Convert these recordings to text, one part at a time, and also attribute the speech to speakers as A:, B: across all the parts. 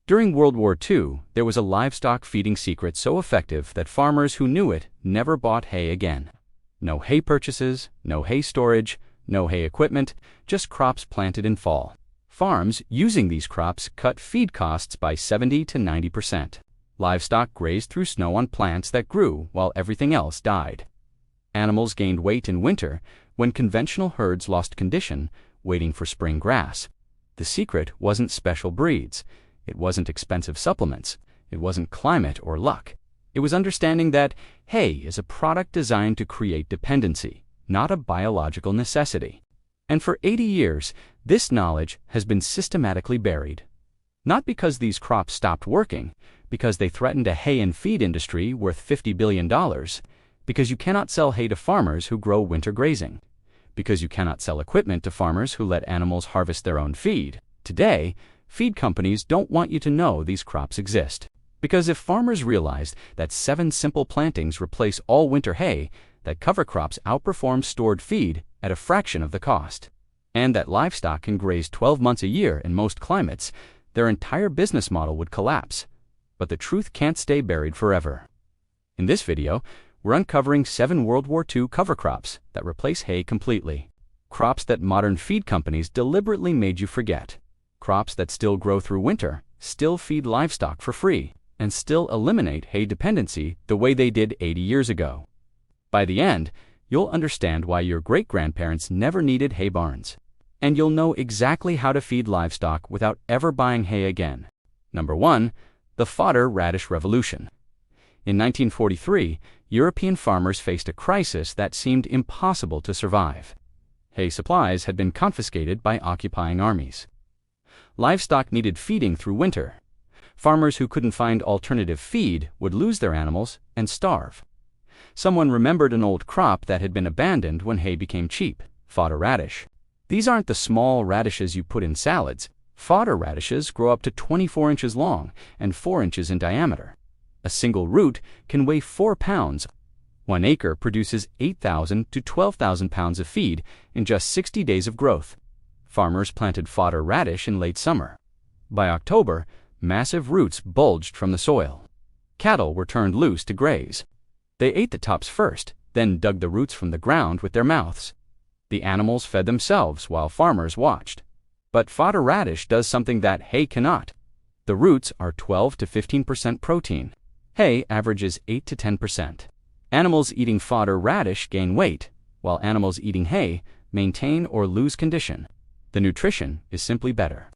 A: During World War II, there was a livestock feeding secret so effective that farmers who knew it never bought hay again. No hay purchases, no hay storage, no hay equipment, just crops planted in fall. Farms using these crops cut feed costs by 70 to 90%. Livestock grazed through snow on plants that grew while everything else died. Animals gained weight in winter when conventional herds lost condition, waiting for spring grass. The secret wasn't special breeds. It wasn't expensive supplements. It wasn't climate or luck. It was understanding that hay is a product designed to create dependency, not a biological necessity. And for 80 years, this knowledge has been systematically buried. Not because these crops stopped working, because they threatened a hay and feed industry worth $50 billion, because you cannot sell hay to farmers who grow winter grazing, because you cannot sell equipment to farmers who let animals harvest their own feed. Today, feed companies don't want you to know these crops exist. Because if farmers realized that 7 simple plantings replace all winter hay, that cover crops outperform stored feed at a fraction of the cost, and that livestock can graze 12 months a year in most climates, their entire business model would collapse. But the truth can't stay buried forever. In this video, we're uncovering 7 World War II cover crops that replace hay completely. Crops that modern feed companies deliberately made you forget. Crops that still grow through winter, still feed livestock for free, and still eliminate hay dependency the way they did 80 years ago. By the end, you'll understand why your great-grandparents never needed hay barns. And you'll know exactly how to feed livestock without ever buying hay again. Number 1. The Fodder radish revolution. In 1943, European farmers faced a crisis that seemed impossible to survive. Hay supplies had been confiscated by occupying armies. Livestock needed feeding through winter. Farmers who couldn't find alternative feed would lose their animals and starve. Someone remembered an old crop that had been abandoned when hay became cheap: fodder radish. These aren't the small radishes you put in salads. Fodder radishes grow up to 24 inches long and 4 inches in diameter. A single root can weigh 4 pounds. 1 acre produces 8,000 to 12,000 pounds of feed in just 60 days of growth. Farmers planted fodder radish in late summer. By October, massive roots bulged from the soil. Cattle were turned loose to graze. They ate the tops first, then dug the roots from the ground with their mouths. The animals fed themselves while farmers watched. But fodder radish does something that hay cannot. The roots are 12 to 15% protein. Hay averages 8 to 10%. Animals eating fodder radish gain weight, while animals eating hay maintain or lose condition. The nutrition is simply better.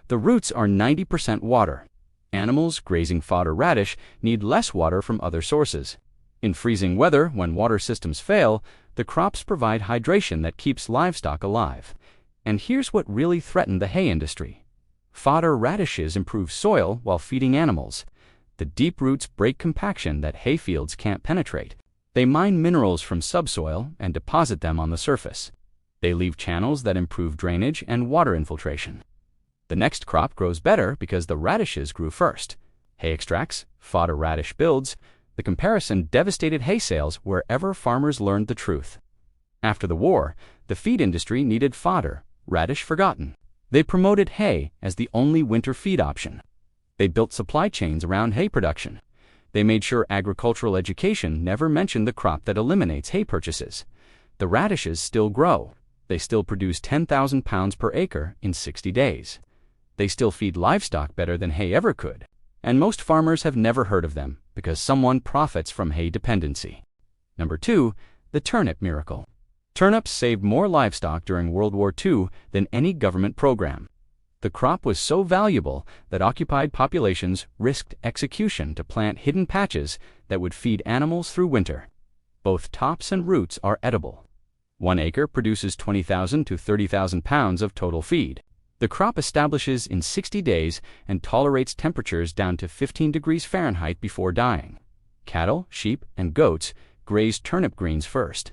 A: The roots are 90% water. Animals grazing fodder radish need less water from other sources. In freezing weather, when water systems fail, the crops provide hydration that keeps livestock alive. And here's what really threatened the hay industry. Fodder radishes improve soil while feeding animals. The deep roots break compaction that hay fields can't penetrate. They mine minerals from subsoil and deposit them on the surface. They leave channels that improve drainage and water infiltration. The next crop grows better because the radishes grew first. Hay extracts, fodder radish builds. The comparison devastated hay sales wherever farmers learned the truth. After the war, the feed industry needed fodder, radish forgotten. They promoted hay as the only winter feed option. They built supply chains around hay production. They made sure agricultural education never mentioned the crop that eliminates hay purchases. The radishes still grow. They still produce 10,000 pounds per acre in 60 days. They still feed livestock better than hay ever could. And most farmers have never heard of them because someone profits from hay dependency. Number 2, the turnip miracle. Turnips saved more livestock during World War II than any government program. The crop was so valuable that occupied populations risked execution to plant hidden patches that would feed animals through winter. Both tops and roots are edible. 1 acre produces 20,000 to 30,000 pounds of total feed. The crop establishes in 60 days and tolerates temperatures down to 15 degrees Fahrenheit before dying. Cattle, sheep, and goats graze turnip greens first.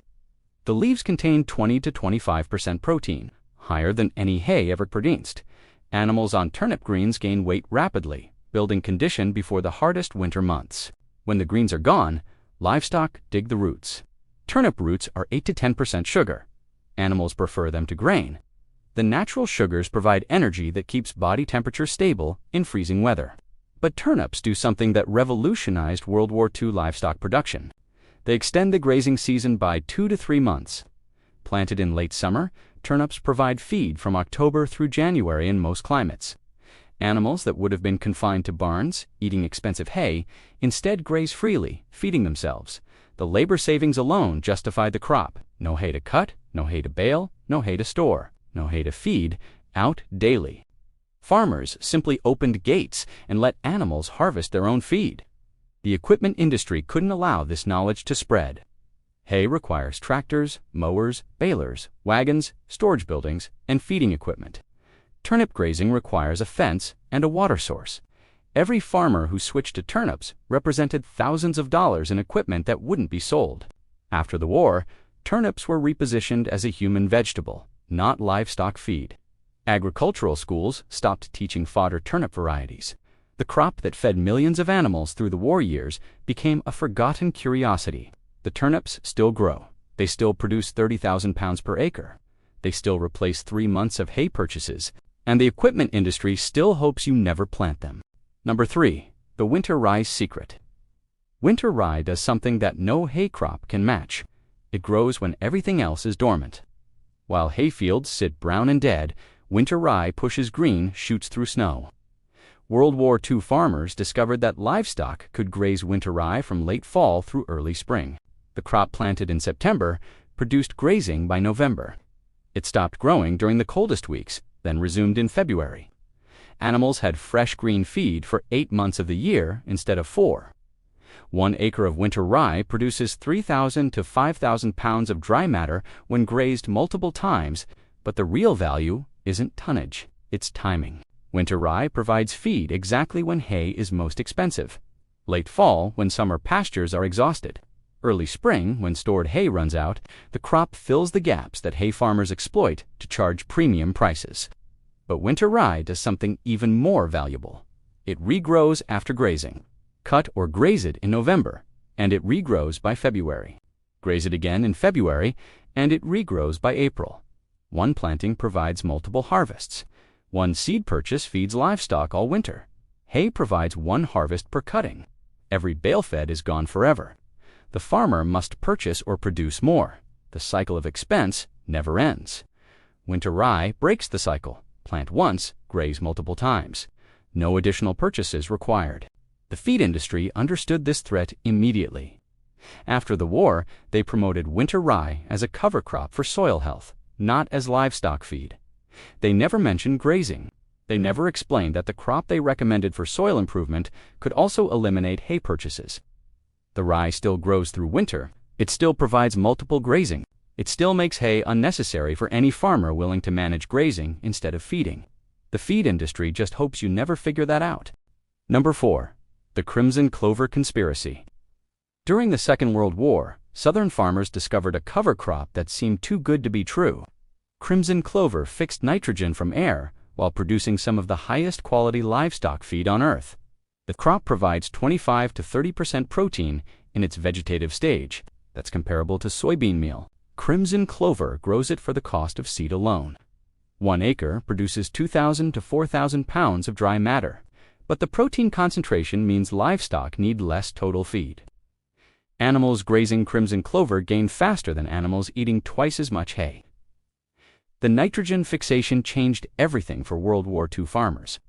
A: The leaves contain 20 to 25% protein, higher than any hay ever produced. Animals on turnip greens gain weight rapidly, building condition before the hardest winter months. When the greens are gone, livestock dig the roots. Turnip roots are 8 to 10% sugar. Animals prefer them to grain. The natural sugars provide energy that keeps body temperature stable in freezing weather. But turnips do something that revolutionized World War II livestock production. They extend the grazing season by 2 to 3 months. Planted in late summer, turnips provide feed from October through January in most climates. Animals that would have been confined to barns, eating expensive hay, instead graze freely, feeding themselves. The labor savings alone justified the crop. No hay to cut, no hay to bale, no hay to store, no hay to feed, out daily. Farmers simply opened gates and let animals harvest their own feed. The equipment industry couldn't allow this knowledge to spread. Hay requires tractors, mowers, balers, wagons, storage buildings, and feeding equipment. Turnip grazing requires a fence and a water source. Every farmer who switched to turnips represented thousands of dollars in equipment that wouldn't be sold. After the war, turnips were repositioned as a human vegetable, not livestock feed. Agricultural schools stopped teaching fodder turnip varieties. The crop that fed millions of animals through the war years became a forgotten curiosity. The turnips still grow. They still produce 30,000 pounds per acre. They still replace 3 months of hay purchases. And the equipment industry still hopes you never plant them. Number 3. The winter rye's secret. Winter rye does something that no hay crop can match. It grows when everything else is dormant. While hay fields sit brown and dead, winter rye pushes green shoots through snow. World War II farmers discovered that livestock could graze winter rye from late fall through early spring. The crop planted in September produced grazing by November. It stopped growing during the coldest weeks, then resumed in February. Animals had fresh green feed for 8 months of the year instead of 4. 1 acre of winter rye produces 3,000 to 5,000 pounds of dry matter when grazed multiple times, but the real value isn't tonnage, it's timing. Winter rye provides feed exactly when hay is most expensive. Late fall, when summer pastures are exhausted. Early spring, when stored hay runs out, the crop fills the gaps that hay farmers exploit to charge premium prices. But winter rye does something even more valuable. It regrows after grazing. Cut or graze it in November, and it regrows by February. Graze it again in February, and it regrows by April. One planting provides multiple harvests. One seed purchase feeds livestock all winter. Hay provides 1 harvest per cutting. Every bale fed is gone forever. The farmer must purchase or produce more. The cycle of expense never ends. Winter rye breaks the cycle. Plant once, graze multiple times. No additional purchases required. The feed industry understood this threat immediately. After the war, they promoted winter rye as a cover crop for soil health, not as livestock feed. They never mentioned grazing. They never explained that the crop they recommended for soil improvement could also eliminate hay purchases. The rye still grows through winter. It still provides multiple grazing. It still makes hay unnecessary for any farmer willing to manage grazing instead of feeding. The feed industry just hopes you never figure that out. Number 4. The crimson clover conspiracy. During the Second World War, Southern farmers discovered a cover crop that seemed too good to be true. Crimson clover fixed nitrogen from air while producing some of the highest quality livestock feed on Earth. The crop provides 25 to 30% protein in its vegetative stage. That's comparable to soybean meal. Crimson clover grows it for the cost of seed alone. 1 acre produces 2,000 to 4,000 pounds of dry matter, but the protein concentration means livestock need less total feed. Animals grazing crimson clover gain faster than animals eating twice as much hay. The nitrogen fixation changed everything for World War II farmers.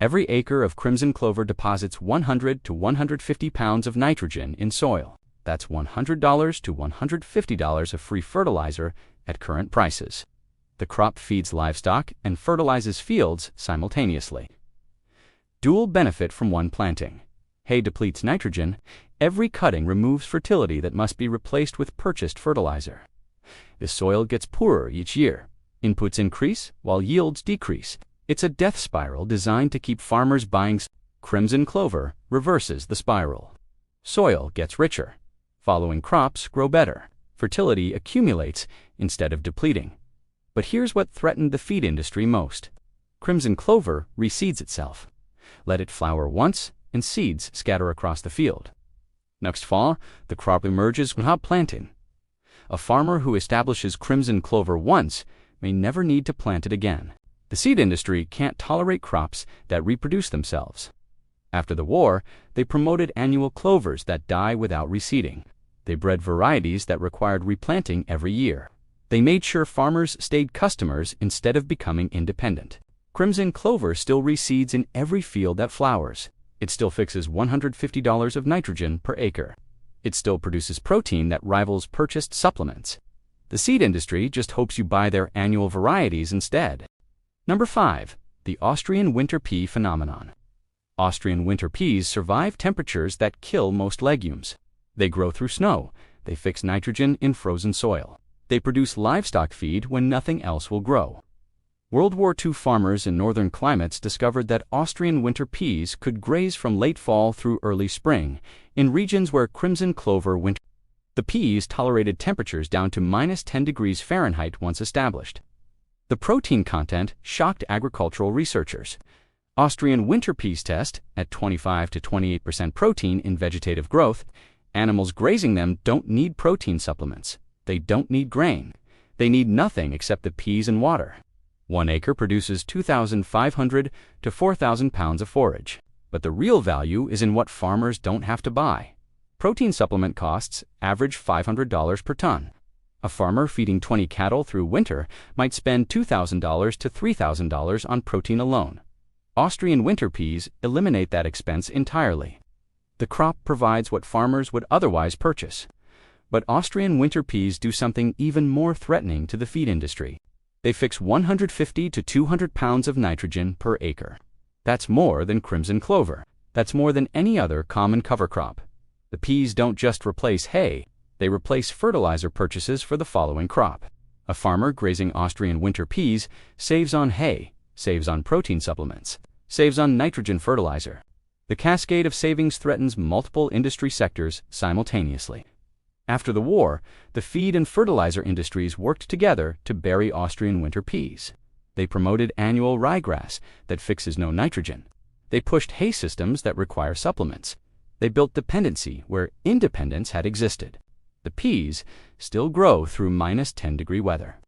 A: Every acre of crimson clover deposits 100 to 150 pounds of nitrogen in soil. That's $100 to $150 of free fertilizer at current prices. The crop feeds livestock and fertilizes fields simultaneously. Dual benefit from one planting. Hay depletes nitrogen. Every cutting removes fertility that must be replaced with purchased fertilizer. The soil gets poorer each year. Inputs increase while yields decrease. It's a death spiral designed to keep farmers buying. Crimson clover reverses the spiral. Soil gets richer. Following crops grow better. Fertility accumulates instead of depleting. But here's what threatened the feed industry most. Crimson clover reseeds itself. Let it flower once, and seeds scatter across the field. Next fall, the crop emerges without planting. A farmer who establishes crimson clover once may never need to plant it again. The seed industry can't tolerate crops that reproduce themselves. After the war, they promoted annual clovers that die without reseeding. They bred varieties that required replanting every year. They made sure farmers stayed customers instead of becoming independent. Crimson clover still reseeds in every field that flowers. It still fixes $150 of nitrogen per acre. It still produces protein that rivals purchased supplements. The seed industry just hopes you buy their annual varieties instead. Number 5. The Austrian winter pea phenomenon. Austrian winter peas survive temperatures that kill most legumes. They grow through snow. They fix nitrogen in frozen soil. They produce livestock feed when nothing else will grow. World War II farmers in northern climates discovered that Austrian winter peas could graze from late fall through early spring in regions where crimson clover winter. The peas tolerated temperatures down to -10 degrees Fahrenheit once established. The protein content shocked agricultural researchers. Austrian winter peas test at 25 to 28% protein in vegetative growth. Animals grazing them don't need protein supplements. They don't need grain. They need nothing except the peas and water. 1 acre produces 2,500 to 4,000 pounds of forage. But the real value is in what farmers don't have to buy. Protein supplement costs average $500 per ton. A farmer feeding 20 cattle through winter might spend $2,000 to $3,000 on protein alone. Austrian winter peas eliminate that expense entirely. The crop provides what farmers would otherwise purchase. But Austrian winter peas do something even more threatening to the feed industry. They fix 150 to 200 pounds of nitrogen per acre. That's more than crimson clover. That's more than any other common cover crop. The peas don't just replace hay. They replace fertilizer purchases for the following crop. A farmer grazing Austrian winter peas saves on hay, saves on protein supplements, saves on nitrogen fertilizer. The cascade of savings threatens multiple industry sectors simultaneously. After the war, the feed and fertilizer industries worked together to bury Austrian winter peas. They promoted annual ryegrass that fixes no nitrogen. They pushed hay systems that require supplements. They built dependency where independence had existed. The peas still grow through -10-degree weather.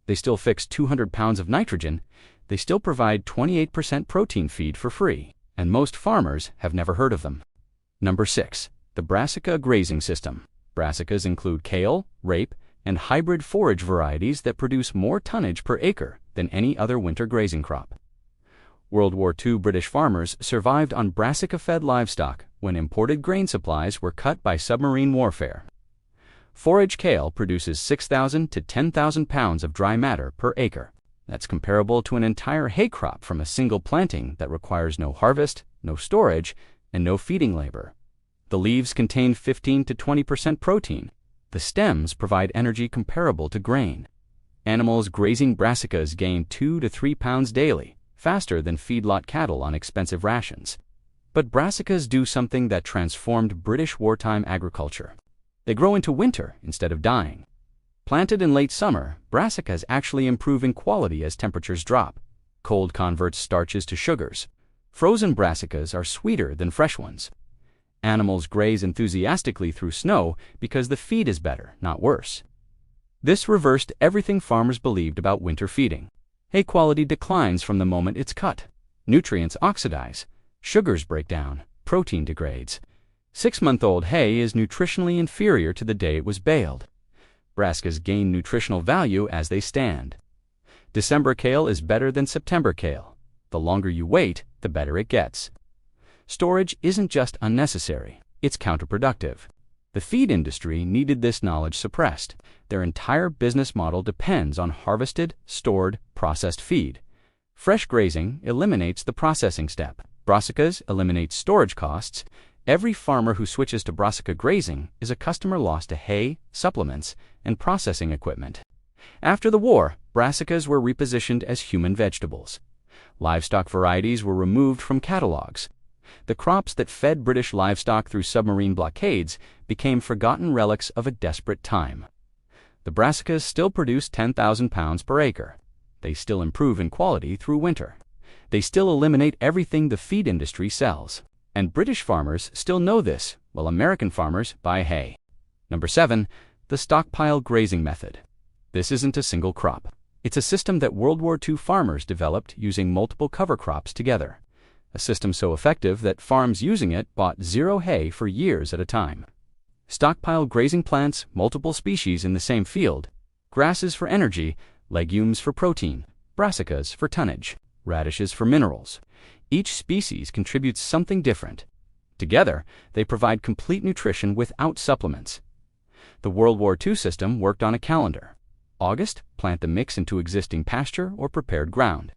A: They still fix 200 pounds of nitrogen. They still provide 28% protein feed for free, and most farmers have never heard of them. Number 6. The Brassica grazing system. Brassicas include kale, rape, and hybrid forage varieties that produce more tonnage per acre than any other winter grazing crop. World War II British farmers survived on brassica-fed livestock when imported grain supplies were cut by submarine warfare. Forage kale produces 6,000 to 10,000 pounds of dry matter per acre. That's comparable to an entire hay crop from a single planting that requires no harvest, no storage, and no feeding labor. The leaves contain 15 to 20% protein. The stems provide energy comparable to grain. Animals grazing brassicas gain 2 to 3 pounds daily, faster than feedlot cattle on expensive rations. But brassicas do something that transformed British wartime agriculture. They grow into winter instead of dying. Planted in late summer, brassicas actually improve in quality as temperatures drop. Cold converts starches to sugars. Frozen brassicas are sweeter than fresh ones. Animals graze enthusiastically through snow because the feed is better, not worse. This reversed everything farmers believed about winter feeding. Hay quality declines from the moment it's cut. Nutrients oxidize. Sugars break down. Protein degrades. 6-month-old hay is nutritionally inferior to the day it was baled. Brassicas gain nutritional value as they stand. December kale is better than September kale. The longer you wait, the better it gets. Storage isn't just unnecessary, it's counterproductive. The feed industry needed this knowledge suppressed. Their entire business model depends on harvested, stored, processed feed. Fresh grazing eliminates the processing step. Brassicas eliminate storage costs. Every farmer who switches to brassica grazing is a customer lost to hay, supplements, and processing equipment. After the war, brassicas were repositioned as human vegetables. Livestock varieties were removed from catalogs. The crops that fed British livestock through submarine blockades became forgotten relics of a desperate time. The brassicas still produce 10,000 pounds per acre. They still improve in quality through winter. They still eliminate everything the feed industry sells. And British farmers still know this, while American farmers buy hay. Number 7. The stockpile grazing method. This isn't a single crop. It's a system that World War II farmers developed using multiple cover crops together. A system so effective that farms using it bought zero hay for years at a time. Stockpile grazing plants multiple species in the same field, grasses for energy, legumes for protein, brassicas for tonnage, radishes for minerals. Each species contributes something different. Together, they provide complete nutrition without supplements. The World War II system worked on a calendar. August, plant the mix into existing pasture or prepared ground.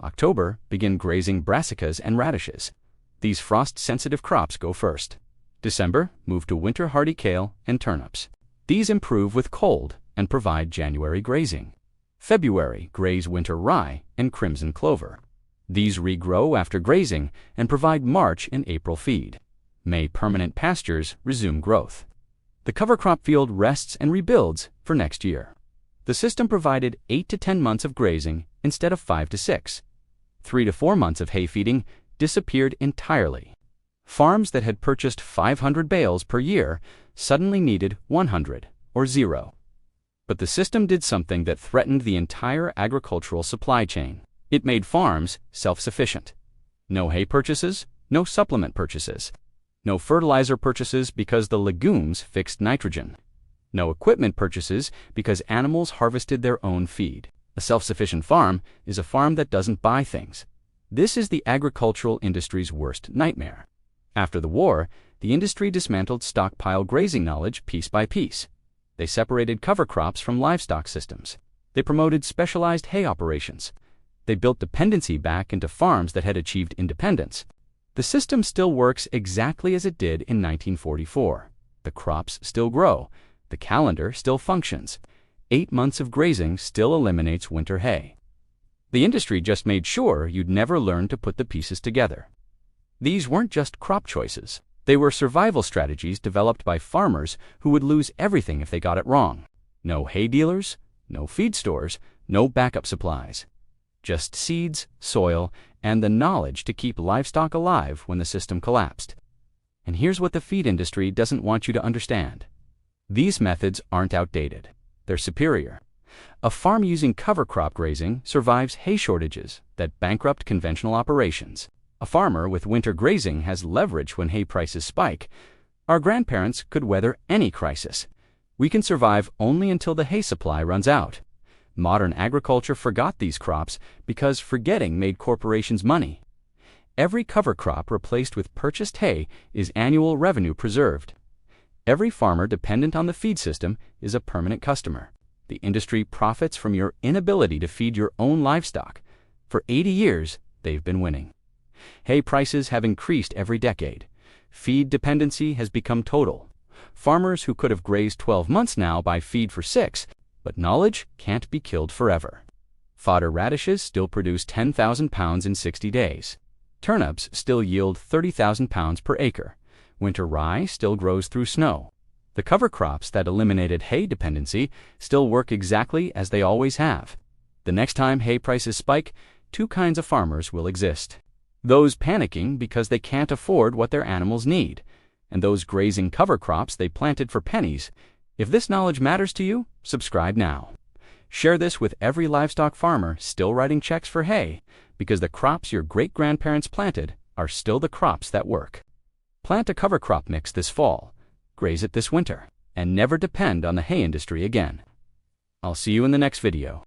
A: October, begin grazing brassicas and radishes. These frost-sensitive crops go first. December, move to winter-hardy kale and turnips. These improve with cold and provide January grazing. February, graze winter rye and crimson clover. These regrow after grazing and provide March and April feed. May, permanent pastures resume growth. The cover crop field rests and rebuilds for next year. The system provided 8 to 10 months of grazing instead of 5 to 6. 3 to 4 months of hay feeding disappeared entirely. Farms that had purchased 500 bales per year suddenly needed 100 or 0. But the system did something that threatened the entire agricultural supply chain. It made farms self-sufficient. No hay purchases, no supplement purchases. No fertilizer purchases because the legumes fixed nitrogen. No equipment purchases because animals harvested their own feed. A self-sufficient farm is a farm that doesn't buy things. This is the agricultural industry's worst nightmare. After the war, the industry dismantled stockpile grazing knowledge piece by piece. They separated cover crops from livestock systems. They promoted specialized hay operations. They built dependency back into farms that had achieved independence. The system still works exactly as it did in 1944. The crops still grow. The calendar still functions. 8 months of grazing still eliminates winter hay. The industry just made sure you'd never learn to put the pieces together. These weren't just crop choices. They were survival strategies developed by farmers who would lose everything if they got it wrong. No hay dealers, no feed stores, no backup supplies. Just seeds, soil, and the knowledge to keep livestock alive when the system collapsed. And here's what the feed industry doesn't want you to understand. These methods aren't outdated. They're superior. A farm using cover crop grazing survives hay shortages that bankrupt conventional operations. A farmer with winter grazing has leverage when hay prices spike. Our grandparents could weather any crisis. We can survive only until the hay supply runs out. Modern agriculture forgot these crops because forgetting made corporations money. Every cover crop replaced with purchased hay is annual revenue preserved. Every farmer dependent on the feed system is a permanent customer. The industry profits from your inability to feed your own livestock. For 80 years, they've been winning. Hay prices have increased every decade. Feed dependency has become total. Farmers who could have grazed 12 months now buy feed for 6, but knowledge can't be killed forever. Fodder radishes still produce 10,000 pounds in 60 days. Turnips still yield 30,000 pounds per acre. Winter rye still grows through snow. The cover crops that eliminated hay dependency still work exactly as they always have. The next time hay prices spike, 2 kinds of farmers will exist. Those panicking because they can't afford what their animals need, and those grazing cover crops they planted for pennies. If this knowledge matters to you, subscribe now. Share this with every livestock farmer still writing checks for hay, because the crops your great-grandparents planted are still the crops that work. Plant a cover crop mix this fall, graze it this winter, and never depend on the hay industry again. I'll see you in the next video.